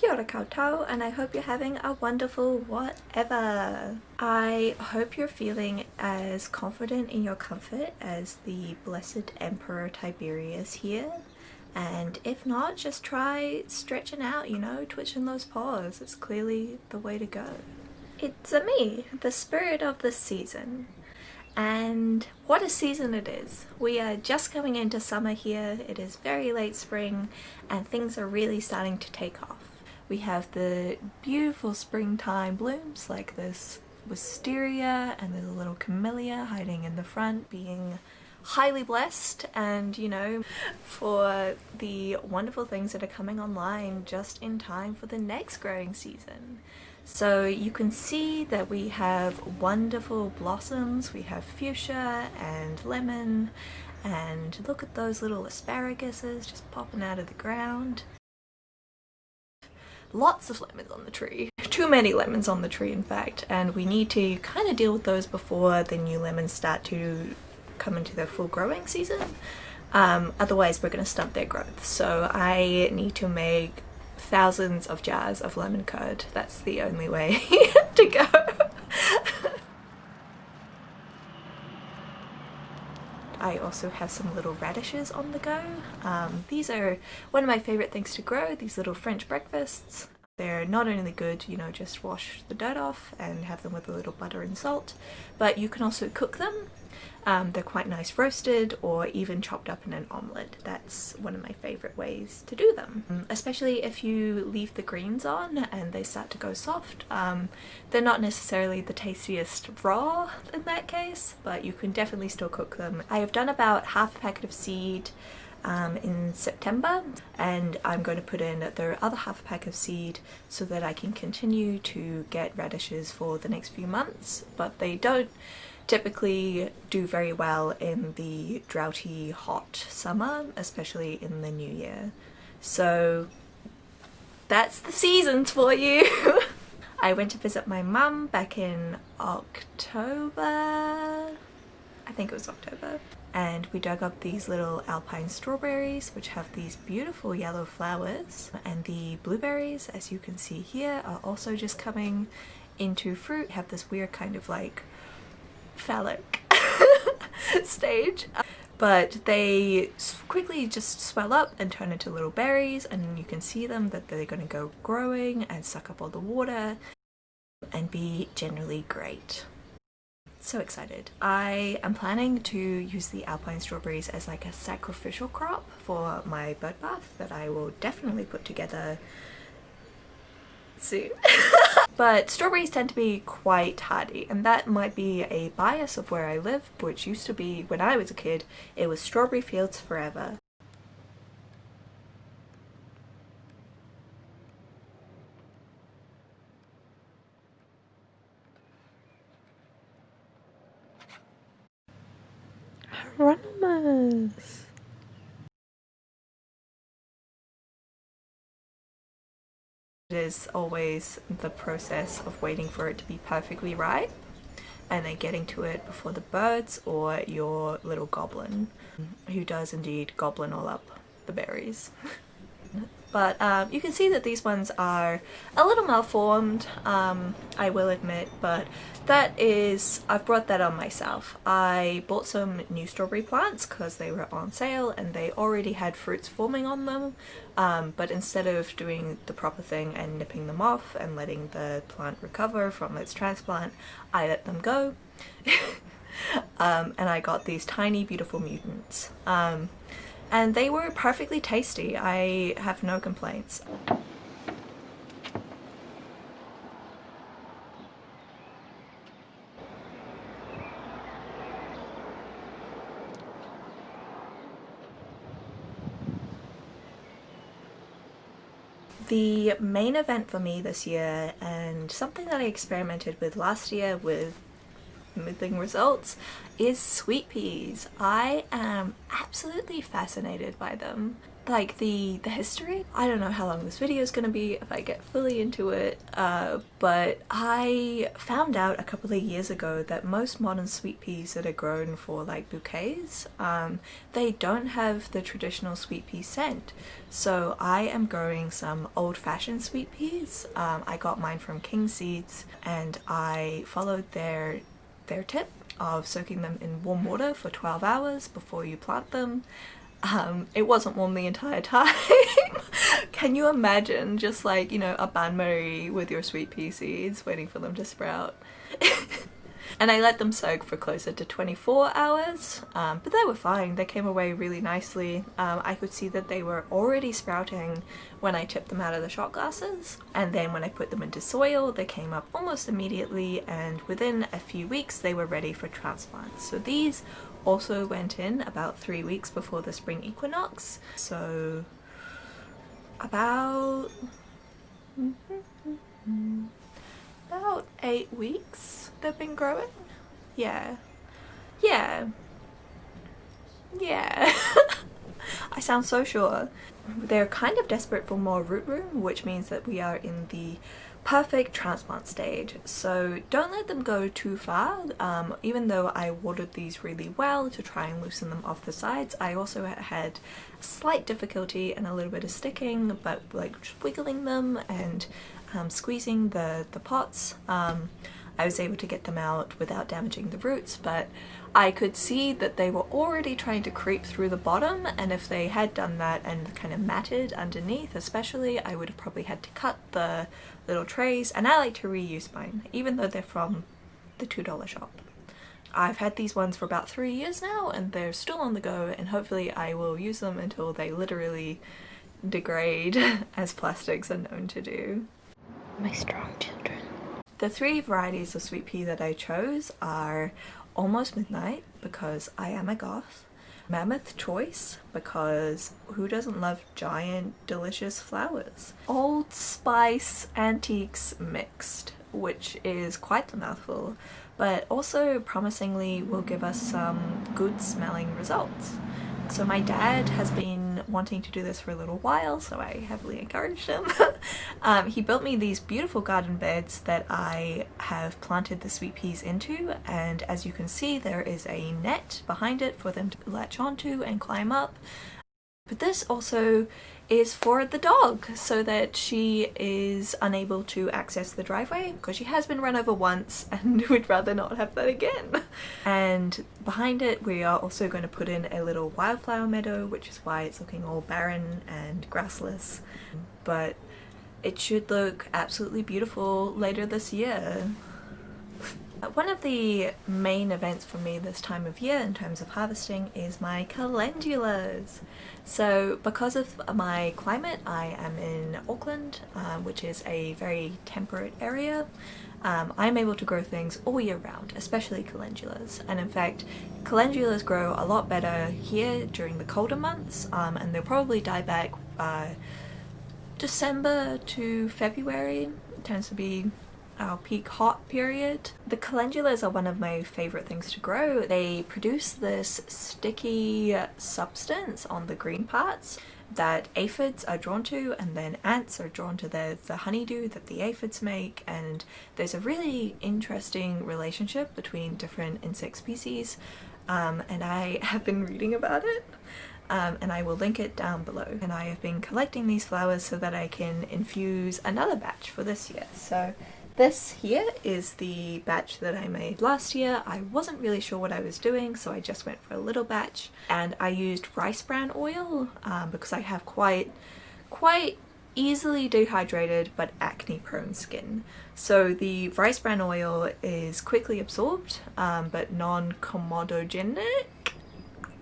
Kia ora koutou, and I hope you're having a wonderful whatever. I hope you're feeling as confident in your comfort as the blessed Emperor Tiberius here. And if not, just try stretching out, twitching those paws. It's clearly the way to go. It's me, the spirit of the season. And what a season it is. We are just coming into summer here. It is very late spring and things are really starting to take off. We have the beautiful springtime blooms like this wisteria, and there's a little camellia hiding in the front, being highly blessed, and for the wonderful things that are coming online just in time for the next growing season. So you can see that we have wonderful blossoms. We have fuchsia and lemon, and look at those little asparaguses just popping out of the ground. Lots of lemons on the tree. Too many lemons on the tree, in fact, and we need to kind of deal with those before the new lemons start to come into their full growing season. Otherwise we're going to stunt their growth. So I need to make thousands of jars of lemon curd. That's the only way to go. I also have some little radishes on the go. These are one of my favorite things to grow, these little French breakfasts. They're not only good, just wash the dirt off and have them with a little butter and salt, but you can also cook them. They're quite nice roasted or even chopped up in an omelette. That's one of my favorite ways to do them. Especially if you leave the greens on and they start to go soft. They're not necessarily the tastiest raw in that case, but you can definitely still cook them. I have done about half a packet of seed in September, and I'm going to put in the other half a pack of seed so that I can continue to get radishes for the next few months, but they don't typically do very well in the droughty hot summer, especially in the new year. So that's the seasons for you. I went to visit my mum back in October, I think it was October, and we dug up these little alpine strawberries which have these beautiful yellow flowers, and the blueberries, as you can see here, are also just coming into fruit. Have this weird kind of like phallic stage, but they quickly just swell up and turn into little berries, and you can see them that they're going to go growing and suck up all the water and be generally great. So excited. I am planning to use the alpine strawberries as like a sacrificial crop for my bird bath that I will definitely put together soon. But strawberries tend to be quite hardy, and that might be a bias of where I live, which used to be, when I was a kid, it was strawberry fields forever. Hieronymus! It is always the process of waiting for it to be perfectly ripe and then getting to it before the birds or your little goblin, who does indeed goblin all up the berries. But you can see that these ones are a little malformed, I will admit, but that is, I've brought that on myself. I bought some new strawberry plants because they were on sale and they already had fruits forming on them, but instead of doing the proper thing and nipping them off and letting the plant recover from its transplant, I let them go. And I got these tiny beautiful mutants. And they were perfectly tasty. I have no complaints. The main event for me this year, and something that I experimented with last year with middling results, is sweet peas. I am absolutely fascinated by them. like the history. I don't know how long this video is going to be if I get fully into it, but I found out a couple of years ago that most modern sweet peas that are grown for like bouquets, they don't have the traditional sweet pea scent. So I am growing some old-fashioned sweet peas. I got mine from King Seeds, and I followed their tip of soaking them in warm water for 12 hours before you plant them. It wasn't warm the entire time. Can you imagine just like, you know, a bain-marie with your sweet pea seeds waiting for them to sprout? And I let them soak for closer to 24 hours, but they were fine. They came away really nicely. I could see that they were already sprouting when I tipped them out of the shot glasses, and then when I put them into soil they came up almost immediately, and within a few weeks they were ready for transplant. So these also went in about 3 weeks before the spring equinox, so about 8 weeks they've been growing. Yeah. I sound so sure. They're kind of desperate for more root room, which means that we are in the perfect transplant stage. So don't let them go too far. Even though I watered these really well to try and loosen them off the sides, I also had slight difficulty and a little bit of sticking, but like just wiggling them and squeezing the pots, I was able to get them out without damaging the roots, but I could see that they were already trying to creep through the bottom, and if they had done that and kind of matted underneath especially, I would have probably had to cut the little trays, and I like to reuse mine, even though they're from the $2 shop. I've had these ones for about 3 years now, and they're still on the go, and hopefully I will use them until they literally degrade, as plastics are known to do. My strong children. The 3 varieties of sweet pea that I chose are Almost Midnight, because I am a goth, Mammoth Choice, because who doesn't love giant delicious flowers, Old Spice Antiques Mixed, which is quite the mouthful, but also promisingly will give us some good smelling results. So my dad has been wanting to do this for a little while, so I heavily encouraged him. He built me these beautiful garden beds that I have planted the sweet peas into, and as you can see there is a net behind it for them to latch onto and climb up. But this also is for the dog, so that she is unable to access the driveway, because she has been run over once and would rather not have that again. And behind it we are also going to put in a little wildflower meadow, which is why it's looking all barren and grassless, but it should look absolutely beautiful later this year. One of the main events for me this time of year in terms of harvesting is my calendulas. So because of my climate, I am in Auckland, which is a very temperate area. I'm able to grow things all year round, especially calendulas. And in fact, calendulas grow a lot better here during the colder months, and they'll probably die back December to February. It tends to be our peak hot period. The calendulas are one of my favorite things to grow. They produce this sticky substance on the green parts that aphids are drawn to, and then ants are drawn to the honeydew that the aphids make, and there's a really interesting relationship between different insect species, and I have been reading about it. And I will link it down below. And I have been collecting these flowers so that I can infuse another batch for this year. So this here is the batch that I made last year. I wasn't really sure what I was doing, so I just went for a little batch, and I used rice bran oil because I have quite easily dehydrated but acne prone skin. So the rice bran oil is quickly absorbed but non-comedogenic,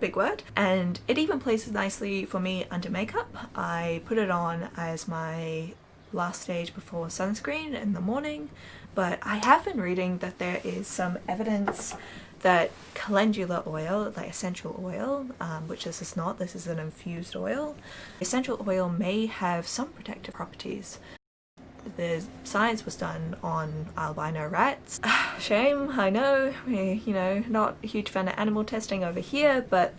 big word, and it even places nicely for me under makeup. I put it on as my last stage before sunscreen in the morning, but I have been reading that there is some evidence that calendula oil, like essential oil, which this is not, this is an infused oil, essential oil may have some protective properties. The science was done on albino rats. Shame, I know, we're, you know, not a huge fan of animal testing over here, but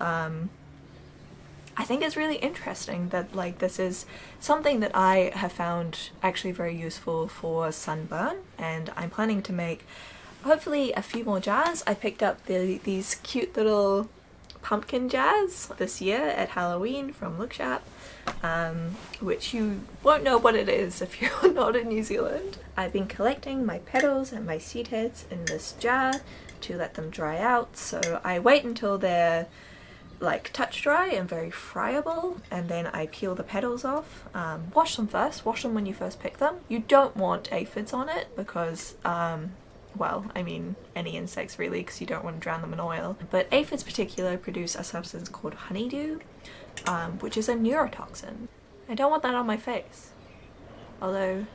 I I think it's really interesting that like this is something that I have found actually very useful for sunburn, and I'm planning to make hopefully a few more jars. I picked up these cute little pumpkin jars this year at Halloween from Lookshop, which you won't know what it is if you're not in New Zealand. I've been collecting my petals and my seed heads in this jar to let them dry out, so I wait until they're like touch dry and very friable, and then I peel the petals off. Wash them first, wash them when you first pick them. You don't want aphids on it because well, I mean any insects really, because you don't want to drown them in oil. But aphids particular produce a substance called honeydew, which is a neurotoxin. I don't want that on my face. Although,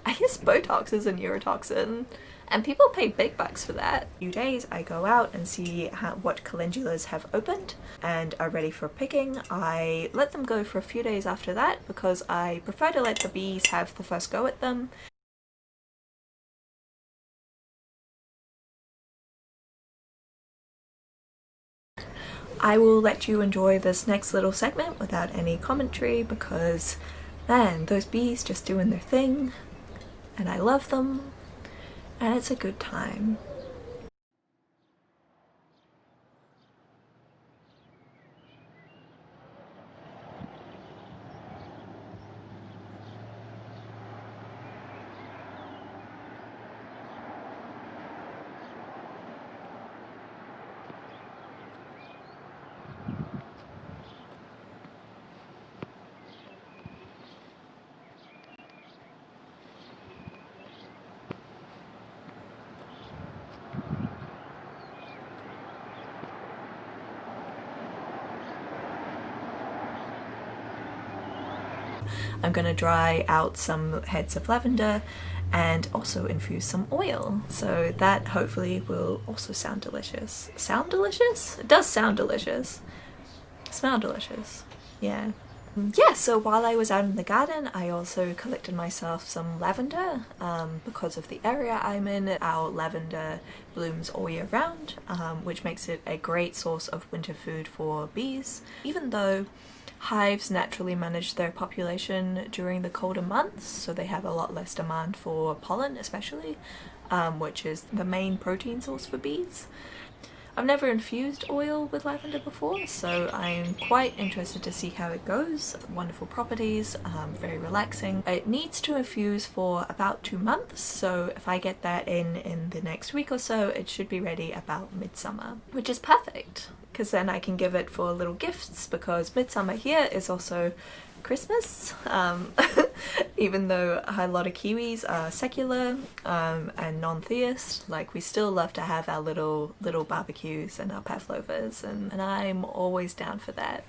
I guess Botox is a neurotoxin, and people pay big bucks for that. A few days I go out and see what calendulas have opened and are ready for picking. I let them go for a few days after that because I prefer to let the bees have the first go at them. I will let you enjoy this next little segment without any commentary because, man, those bees just doing their thing, and I love them, and it's a good time. I'm gonna dry out some heads of lavender and also infuse some oil, so that hopefully will also sound delicious. Sound delicious? It does sound delicious. Smell delicious. Yeah. Yeah, so while I was out in the garden, I also collected myself some lavender. Because of the area I'm in, our lavender blooms all year round, which makes it a great source of winter food for bees. Even though hives naturally manage their population during the colder months, so they have a lot less demand for pollen especially, which is the main protein source for bees. I've never infused oil with lavender before, so I'm quite interested to see how it goes. Wonderful properties, very relaxing. It needs to infuse for about 2 months, so if I get that in the next week or so, it should be ready about midsummer, which is perfect, because then I can give it for little gifts, because midsummer here is also Christmas, even though a lot of Kiwis are secular and non-theist, like we still love to have our little barbecues and our pavlovas, and I'm always down for that.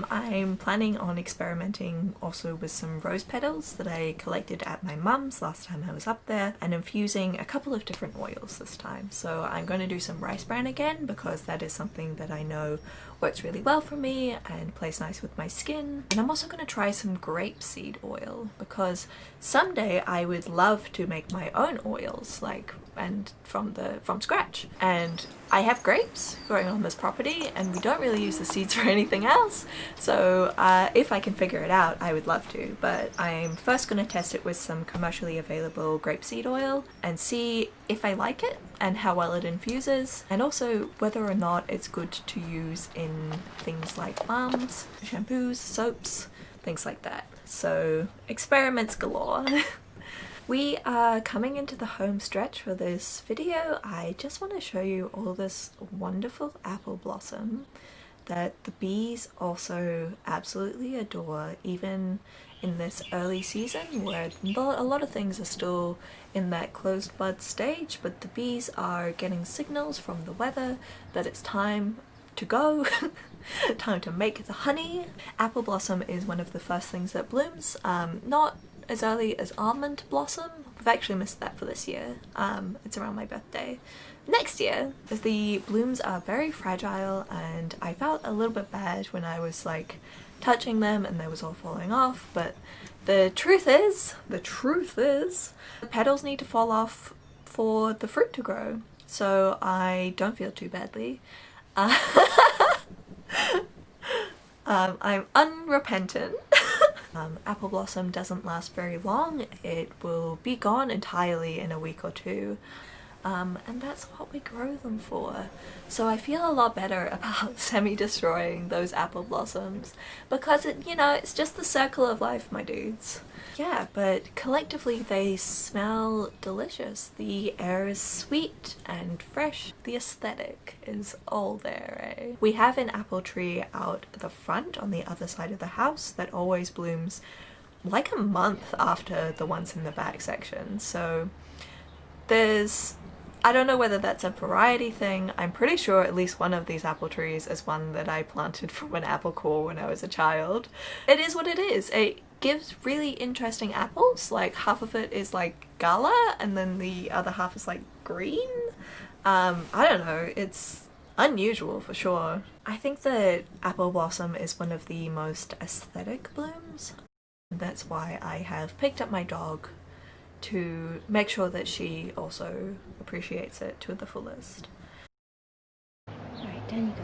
I'm planning on experimenting also with some rose petals that I collected at my mum's last time I was up there, and infusing a couple of different oils this time. So I'm going to do some rice bran again because that is something that I know works really well for me and plays nice with my skin. And I'm also going to try some grapeseed oil because someday I would love to make my own oils, like, and from scratch. And I have grapes growing on this property and we don't really use the seeds for anything else, so if I can figure it out I would love to, but I'm first going to test it with some commercially available grapeseed oil and see if I like it and how well it infuses, and also whether or not it's good to use in things like balms, shampoos, soaps, things like that. So experiments galore. We are coming into the home stretch for this video. I just want to show you all this wonderful apple blossom that the bees also absolutely adore, even in this early season where a lot of things are still in that closed bud stage, but the bees are getting signals from the weather that it's time to go, time to make the honey. Apple blossom is one of the first things that blooms, not as early as almond blossom. I've actually missed that for this year. It's around my birthday. Next year, the blooms are very fragile and I felt a little bit bad when I was like touching them and they was all falling off, but the truth is, the petals need to fall off for the fruit to grow. So I don't feel too badly. I'm unrepentant. Apple blossom doesn't last very long. It will be gone entirely in a week or two. And that's what we grow them for. So I feel a lot better about semi-destroying those apple blossoms because it's just the circle of life, my dudes. Yeah, but collectively they smell delicious. The air is sweet and fresh. The aesthetic is all there, eh? We have an apple tree out the front on the other side of the house that always blooms like a month after the ones in the back section. So I don't know whether that's a variety thing. I'm pretty sure at least one of these apple trees is one that I planted from an apple core when I was a child. It is what it is. It gives really interesting apples. Like half of it is like gala and then the other half is like green. I don't know. It's unusual for sure. I think that apple blossom is one of the most aesthetic blooms. That's why I have picked up my dog to make sure that she also appreciates it to the fullest. Alright, down you go.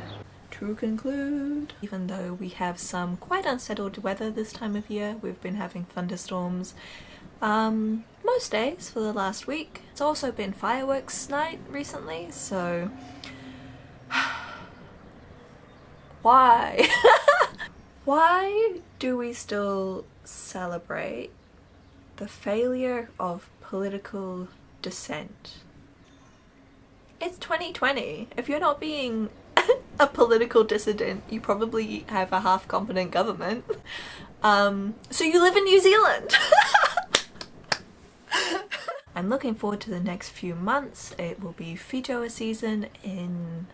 To conclude, even though we have some quite unsettled weather this time of year, we've been having thunderstorms most days for the last week. It's also been fireworks night recently, so why? Why do we still celebrate the failure of political dissent? It's 2020. If you're not being a political dissident, you probably have a half-competent government. So you live in New Zealand! I'm looking forward to the next few months. It will be Feijoa season in...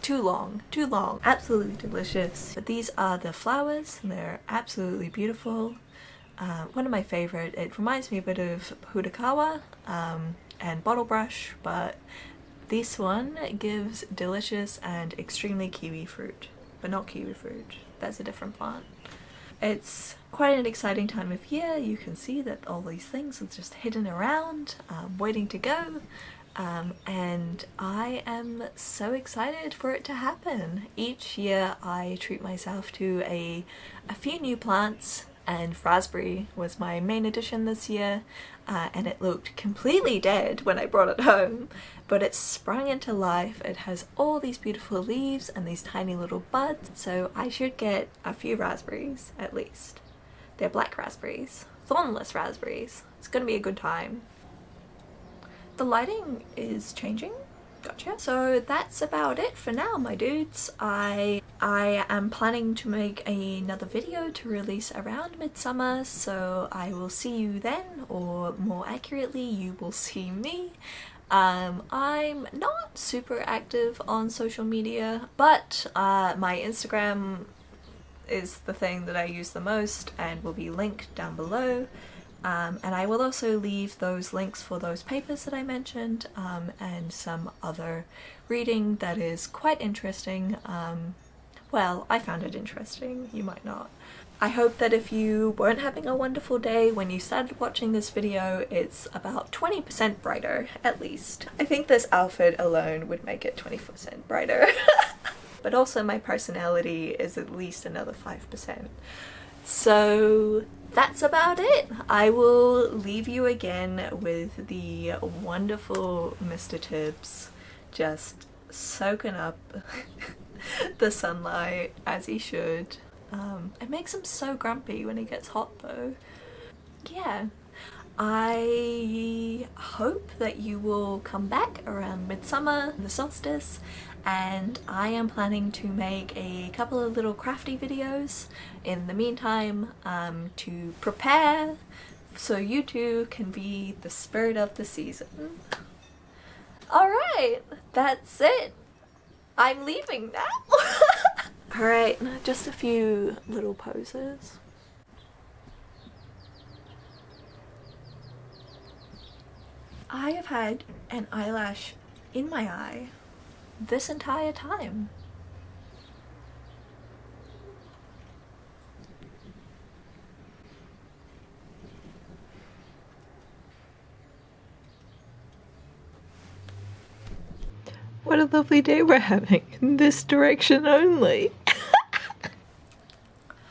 too long. Absolutely delicious. But these are the flowers, and they're absolutely beautiful. One of my favorite. It reminds me a bit of Pudakawa and Bottle Brush, but this one gives delicious and extremely kiwi fruit. But not kiwi fruit, that's a different plant. It's quite an exciting time of year. You can see that all these things are just hidden around, waiting to go. And I am so excited for it to happen. Each year I treat myself to a few new plants, and raspberry was my main addition this year, and it looked completely dead when I brought it home, but it sprung into life. It has all these beautiful leaves and these tiny little buds, so I should get a few raspberries at least. They're black raspberries, thornless raspberries. It's gonna be a good time. The lighting is changing. Gotcha. So that's about it for now, my dudes. I am planning to make another video to release around midsummer, so I will see you then, or more accurately, you will see me. I'm not super active on social media, but my Instagram is the thing that I use the most and will be linked down below. And I will also leave those links for those papers that I mentioned, and some other reading that is quite interesting. Well, I found it interesting, you might not. I hope that if you weren't having a wonderful day when you started watching this video, it's about 20% brighter, at least. I think this outfit alone would make it 20% brighter. But also my personality is at least another 5%. So that's about it. I will leave you again with the wonderful Mr. Tibbs just soaking up the sunlight as he should. It makes him so grumpy when he gets hot though. Yeah. I hope that you will come back around midsummer, the solstice, and I am planning to make a couple of little crafty videos in the meantime to prepare so you two can be the spirit of the season. Alright, that's it. I'm leaving now. Alright, just a few little poses. I have had an eyelash in my eye this entire time. What a lovely day we're having, in this direction only.